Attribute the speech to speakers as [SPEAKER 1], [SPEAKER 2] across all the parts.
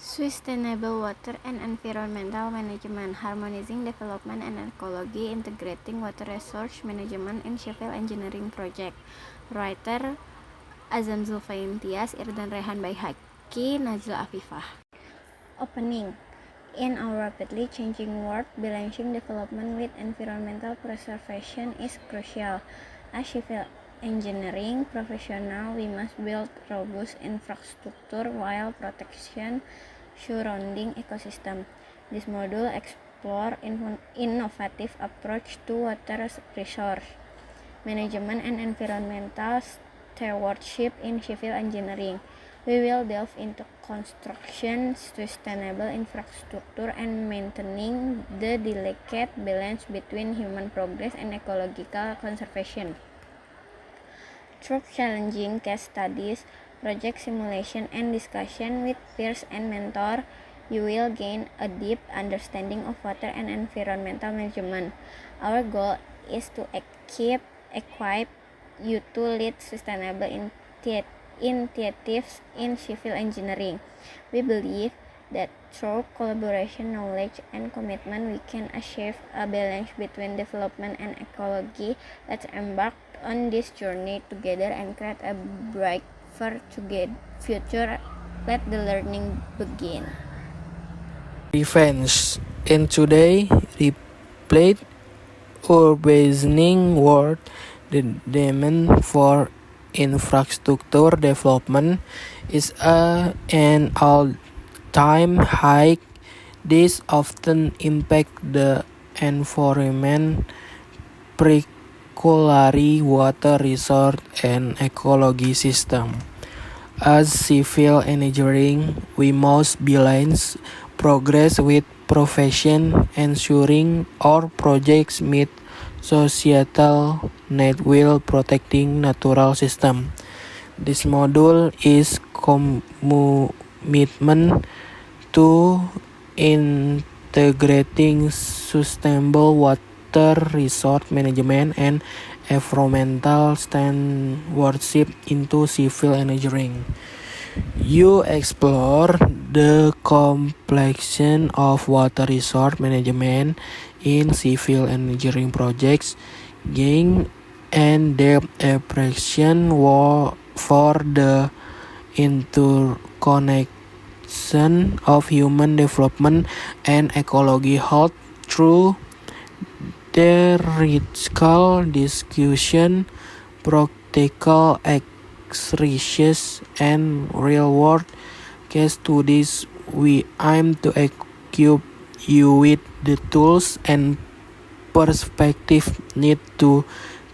[SPEAKER 1] Sustainable water and environmental management, harmonizing development and ecology, integrating water resource management in civil engineering project. Writer Azam Zulfain Tias, Irdan Rehan Baihaqi, Nazla Afifah. Opening. In our rapidly changing world, balancing development with environmental preservation is crucial. As civil engineering professional, we must build robust infrastructure while protection surrounding ecosystem. This module explore innovative approach to water resource management and environmental stewardship in civil engineering. We will delve into construction, sustainable infrastructure, and maintaining the delicate balance between human progress and ecological conservation. Through challenging case studies, project simulation, and discussion with peers and mentors, you will gain a deep understanding of water and environmental management. Our goal is to equip you to lead sustainable initiatives in civil engineering. We believe that through collaboration, knowledge, and commitment, we can achieve a balance between development and ecology. Let's embark on this journey together and create a brighter future. Let the learning begin.
[SPEAKER 2] Revenge. In today replayed urbanizing world, the demand for infrastructure development is an all-time high. This often impacts the environment, particularly water resource and ecology system. As civil engineering, we must balance progress with profession, ensuring our projects meet societal needs while protecting natural system. This module is commitment to integrating sustainable water resource management and environmental stewardship into civil engineering. You explore the complexion of water resource management in civil engineering projects, gain in-depth appreciation for the interconnection of human development and ecology health through theoretical discussion, practical exercises, and real-world case studies. We aim to equip you with the tools and perspective needed to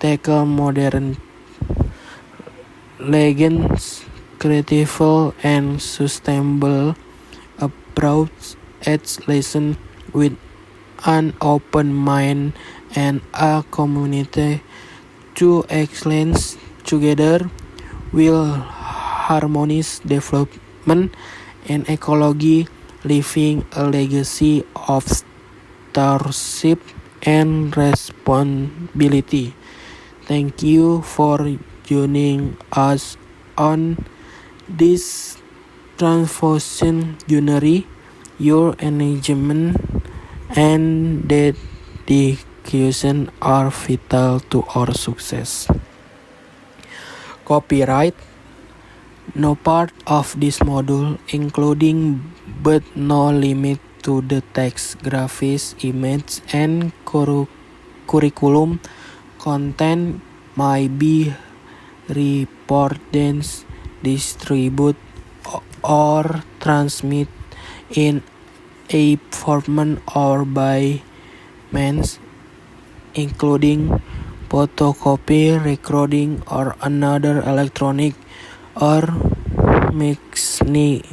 [SPEAKER 2] tackle modern legends, creative and sustainable approach at lesson with an open mind and a community to excellence. Together will harmonize development and ecology, leaving a legacy of stewardship and responsibility. Thank you for joining us on this transformation journey. Your engagement and dedication are vital to our success. Copyright. No part of this module, including but no limit to the text, graphics, image, and curriculum content might be reported, distributed, or transmitted in a format or by means, including photocopy, recording, or another electronic or mechanical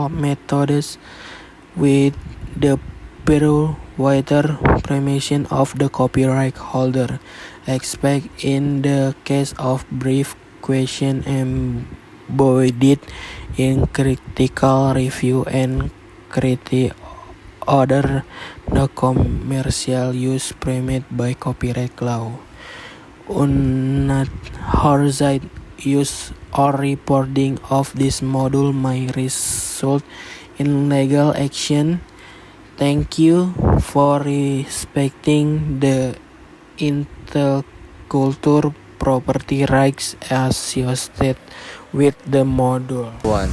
[SPEAKER 2] methods with the prior permission of the copyright holder, except in the case of brief question embodied in critical review and critique order, the commercial use permitted by copyright law. Unauthorized use or reporting of this module may result in legal action. Thank you for respecting the intellectual property rights associated with the module.
[SPEAKER 3] 1.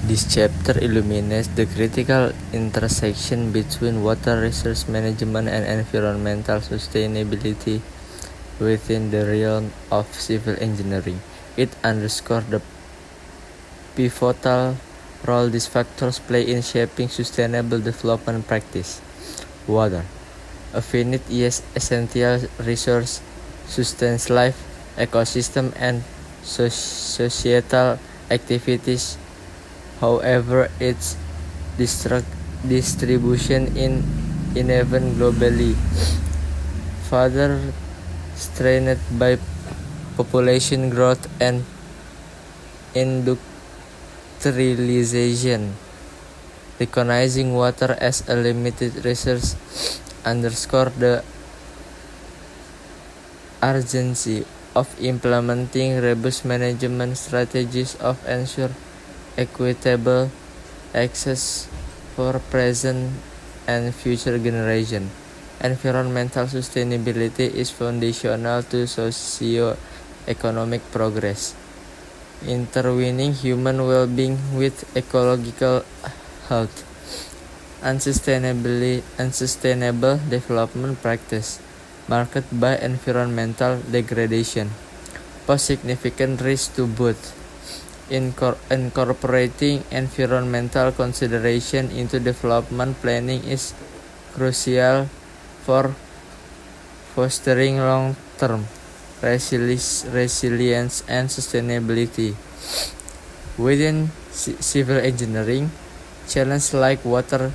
[SPEAKER 3] This chapter illuminates the critical intersection between water resource management and environmental sustainability within the realm of civil engineering. It underscores the pivotal role these factors play in shaping sustainable development practice. Water, a finite yet essential resource, sustains life, ecosystem, and societal activities. However, its distribution is uneven globally, further strained by population growth and industrialization. Recognizing water as a limited resource underscores the urgency of implementing robust management strategies of ensure equitable access for present and future generations. Environmental sustainability is foundational to socio-economic progress, intertwining human well-being with ecological health. Unsustainable development practice marked by environmental degradation pose significant risk to both. Incorporating environmental consideration into development planning is crucial for fostering long-term resilience and sustainability. Within civil engineering, challenges like water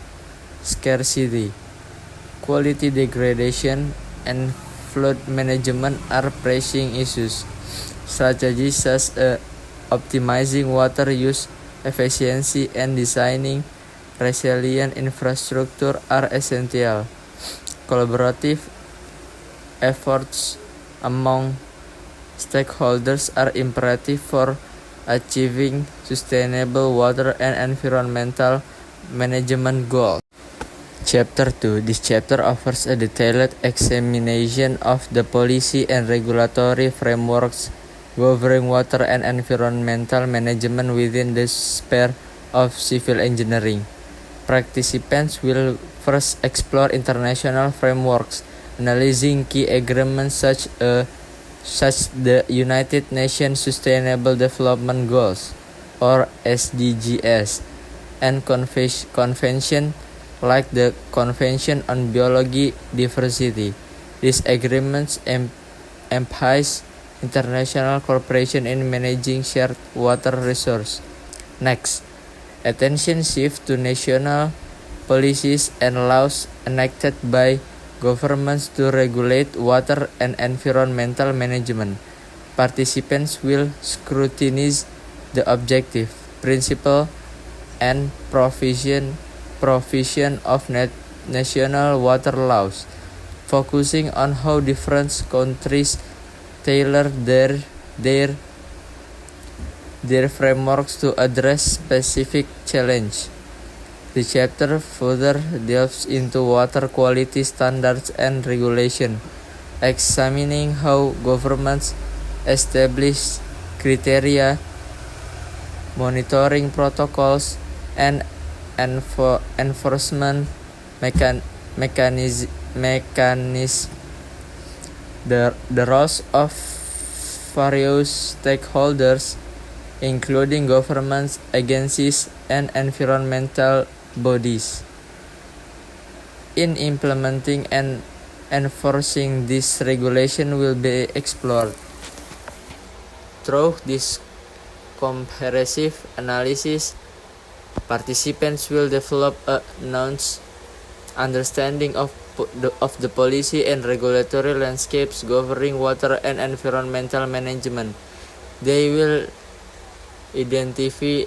[SPEAKER 3] scarcity, quality degradation, and flood management are pressing issues. Strategies such as optimizing water use efficiency and designing resilient infrastructure are essential. Collaborative efforts among stakeholders are imperative for achieving sustainable water and environmental management goals. Chapter 2. This chapter offers a detailed examination of the policy and regulatory frameworks governing water and environmental management within the sphere of civil engineering. Participants will first explore international frameworks, analyzing key agreements such the United Nations Sustainable Development Goals, or SDGs, and convention like the Convention on Biological Diversity. These agreements emphasize international cooperation in managing shared water resources. Next, attention shifts to national policies and laws enacted by governments to regulate water and environmental management. Participants will scrutinize the objective, principle, and provision of national water laws, focusing on how different countries tailor their frameworks to address specific challenges. The chapter further delves into water quality standards and regulation, examining how governments establish criteria, monitoring protocols, and enforcement mechanisms. The roles of various stakeholders, including governments, agencies, and environmental bodies, in implementing and enforcing this regulation will be explored. Through this comprehensive analysis, participants will develop a nuanced understanding of the policy and regulatory landscapes governing water and environmental management. They will identify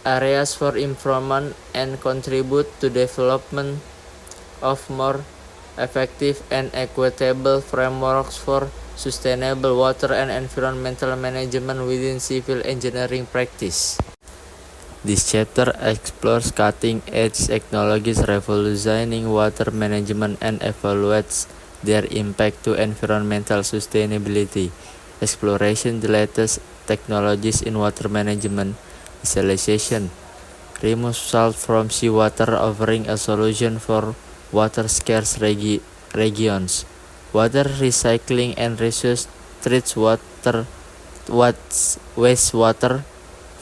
[SPEAKER 3] areas for improvement and contribute to development of more effective and equitable frameworks for sustainable water and environmental management within civil engineering practice. This chapter explores cutting-edge technologies revolutionizing water management and evaluates their impact to environmental sustainability. Exploration the latest technologies in water management, desalination, remove salt from seawater, offering a solution for water-scarce regions. Water recycling and reuse treats wastewater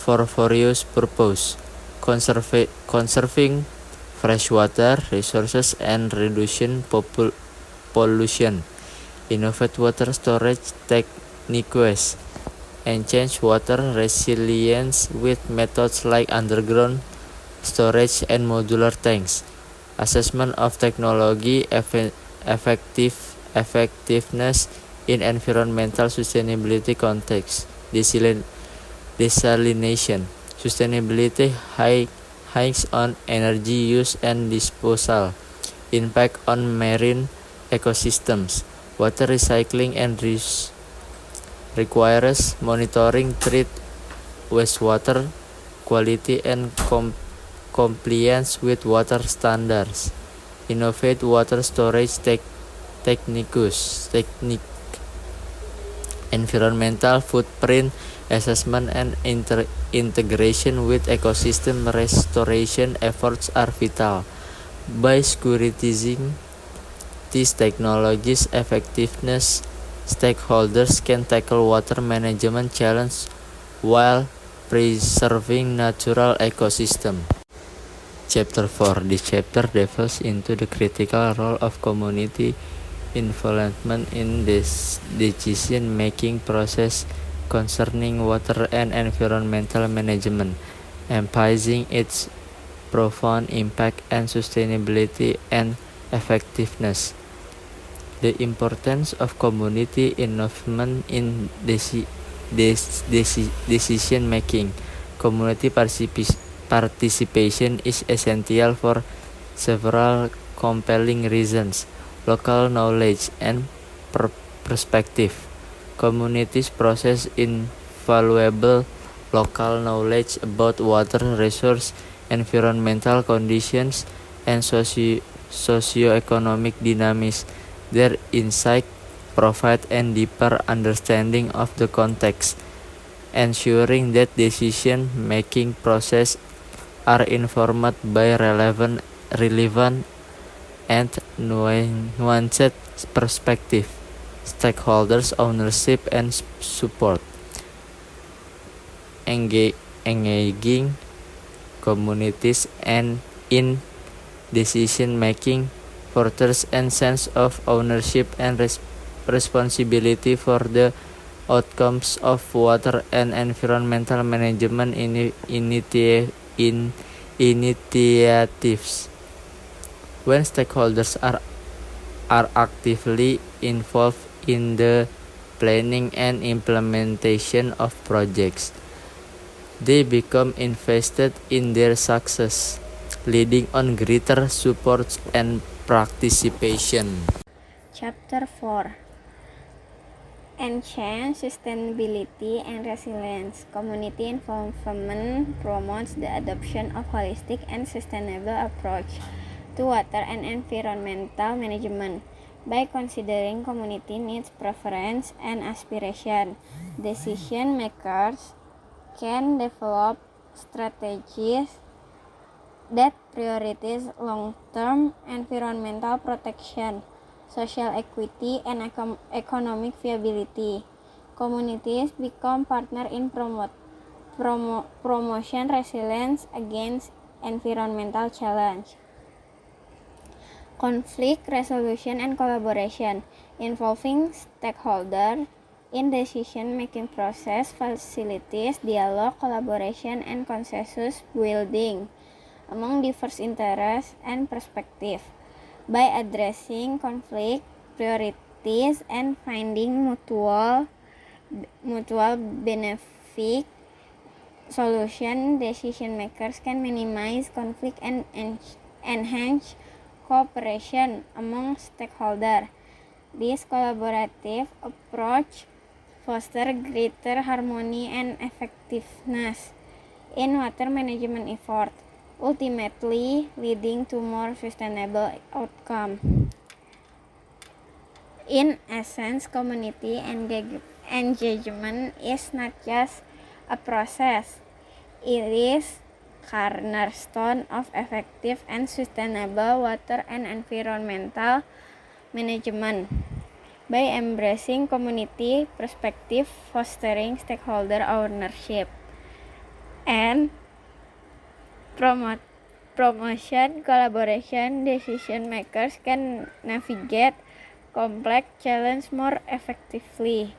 [SPEAKER 3] for various purposes, conserving freshwater resources and reducing pollution. Innovate water storage techniques, enhance water resilience with methods like underground storage and modular tanks. Assessment of technology effectiveness in environmental sustainability context. Desalination. Sustainability hangs on energy use and disposal. Impact on marine ecosystems. Water recycling and reuse requires monitoring treat wastewater quality and compliance with water standards. Innovate water storage techniques. Environmental footprint assessment and integration with ecosystem restoration efforts are vital. By securitizing these technologies' effectiveness, stakeholders can tackle water management challenges while preserving natural ecosystem. Chapter 4. This chapter delves into the critical role of community involvement in this decision-making process concerning water and environmental management, emphasizing its profound impact and sustainability and effectiveness. The importance of community involvement in decision-making. Community participation is essential for several compelling reasons. Local knowledge and perspective. Communities possess invaluable local knowledge about water resource, environmental conditions, and socio-economic dynamics. Their insight provide a deeper understanding of the context, ensuring that decision-making process are informed by relevant and nuanced perspective, stakeholders, ownership, and support. Engaging communities and in decision-making fosters a sense of ownership and responsibility for the outcomes of water and environmental management initiatives. When stakeholders are actively involved in the planning and implementation of projects, they become invested in their success, leading on greater support and participation.
[SPEAKER 1] Chapter 4. Enhance sustainability and resilience. Community involvement promotes the adoption of holistic and sustainable approach to water and environmental management. By considering community needs, preference, and aspiration, decision makers can develop strategies that prioritize long-term environmental protection, social equity, and economic viability. Communities become partners in promotion resilience against environmental challenge. Conflict resolution and collaboration. Involving stakeholders in decision-making process facilitates dialogue, collaboration, and consensus building among diverse interests and perspectives. By addressing conflict, priorities, and finding mutual benefit solution, decision makers can minimize conflict and enhance cooperation among stakeholders. This collaborative approach fosters greater harmony and effectiveness in water management effort, ultimately leading to more sustainable outcomes. In essence, community engagement is not just a process, it is cornerstone of effective and sustainable water and environmental management. By embracing community perspective, fostering stakeholder ownership, and promotion collaboration, decision makers can navigate complex challenges more effectively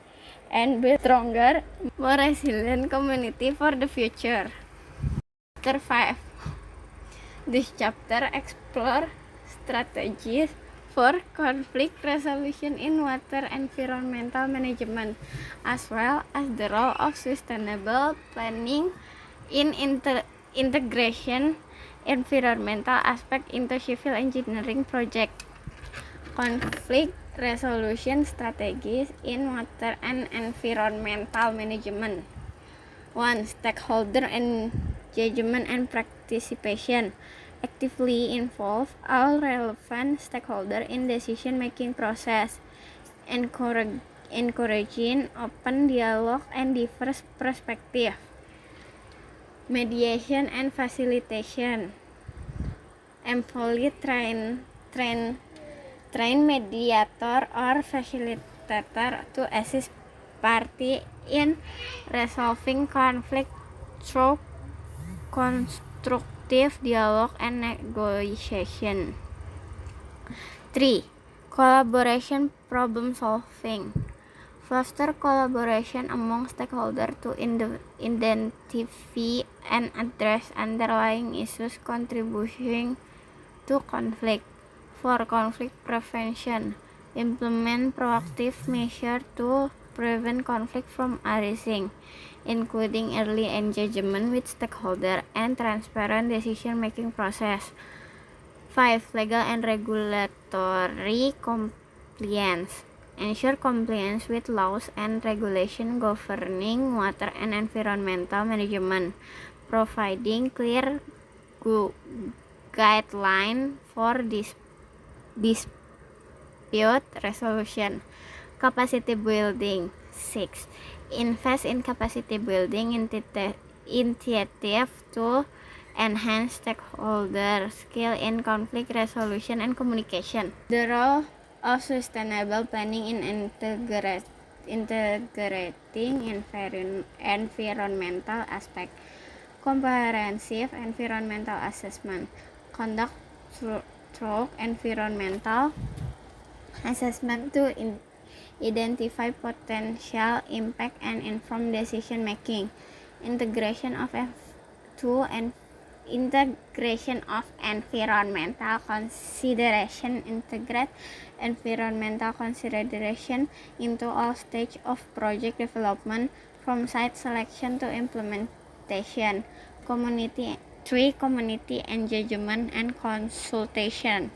[SPEAKER 1] and build stronger, more resilient community for the future. Chapter 5. This chapter explores strategies for conflict resolution in water environmental management, as well as the role of sustainable planning in integration environmental aspect into civil engineering project. Conflict resolution strategies in water and environmental management. 1. Stakeholder engagement and participation. Actively involve all relevant stakeholders in decision-making process, encouraging open dialogue and diverse perspective. Mediation and facilitation. Employ train mediator or facilitator to assist party in resolving conflict through constructive dialogue and negotiation. 3. Collaboration problem solving. Foster collaboration among stakeholders to identify and address underlying issues contributing to conflict. For conflict prevention, implement proactive measures to prevent conflict from arising, including early engagement with stakeholders and transparent decision-making process. 5. Legal and regulatory compliance. Ensure compliance with laws and regulations governing water and environmental management, providing clear guidelines for dispute resolution. Capacity building. 6. Invest in capacity building initiative to enhance stakeholder skill in conflict resolution and communication. The role of sustainable planning in integrating environmental aspect. Comprehensive environmental assessment. Conduct through environmental assessment to identify potential impact and inform decision making. Integration of environmental consideration. Integrate environmental consideration into all stages of project development, from site selection to implementation. 3. Community engagement and consultation.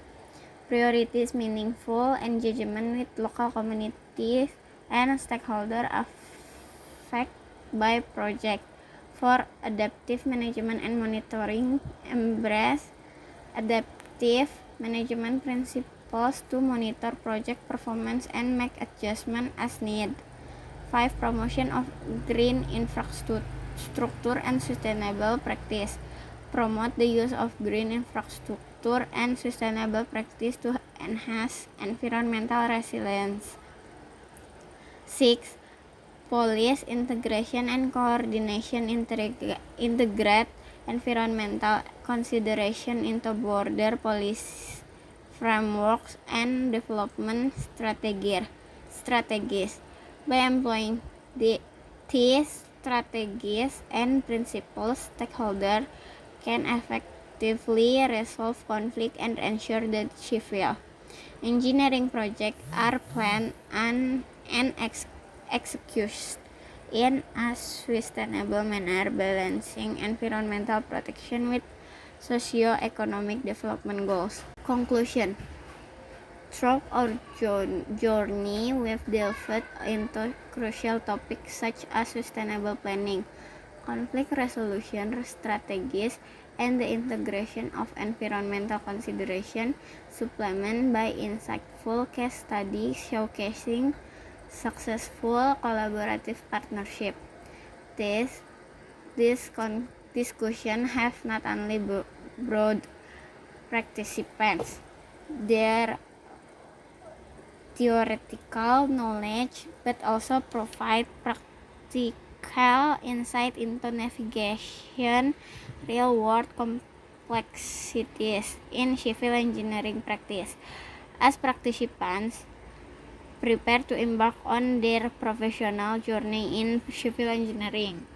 [SPEAKER 1] Priorities meaningful engagement with local communities and stakeholders affected by project. 4. Adaptive management and monitoring. Embrace adaptive management principles to monitor project performance and make adjustments as needed. 5. Promotion of green infrastructure and sustainable practice. Promote the use of green infrastructure and sustainable practice to enhance environmental resilience. 6. Policy integration and coordination. Integrate environmental consideration into border policy frameworks and development strategies. By employing these strategies and principles, stakeholders can effectively resolve conflict and ensure that civil engineering projects are planned and executed in a sustainable manner, balancing environmental protection with socio-economic development goals. Conclusion. Throughout our journey, we've delved into crucial topics such as sustainable planning, conflict resolution strategies, and the integration of environmental consideration, supplemented by insightful case studies showcasing successful collaborative partnership. This discussion have not only broad participants their theoretical knowledge but also provide practical insight into navigation real-world complexities in civil engineering practice. As participants prepare to embark on their professional journey in civil engineering,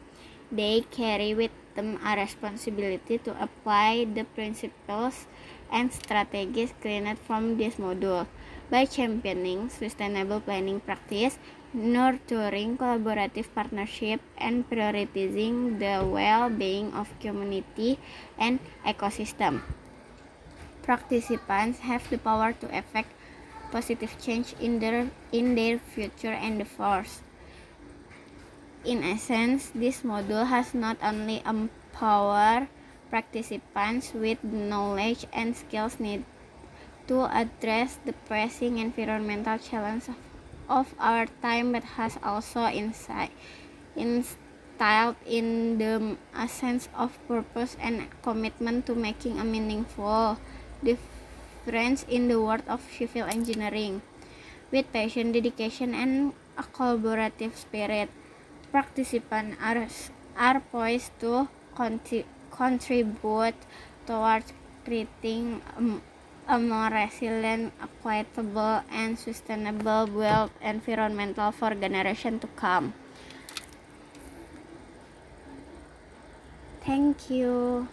[SPEAKER 1] they carry with them a responsibility to apply the principles and strategies gleaned from this module by championing sustainable planning practice, nurturing collaborative partnership, and prioritizing the well-being of community and ecosystem. Participants have the power to effect positive change in their future endeavors. In essence, this module has not only empowered participants with the knowledge and skills needed to address the pressing environmental challenges of our time, but has also instilled in them a sense of purpose and commitment to making a meaningful difference in the world of civil engineering. With passion, dedication, and a collaborative spirit, participants are poised to contribute towards creating a more resilient, equitable, and sustainable built environment for generations to come. Thank you.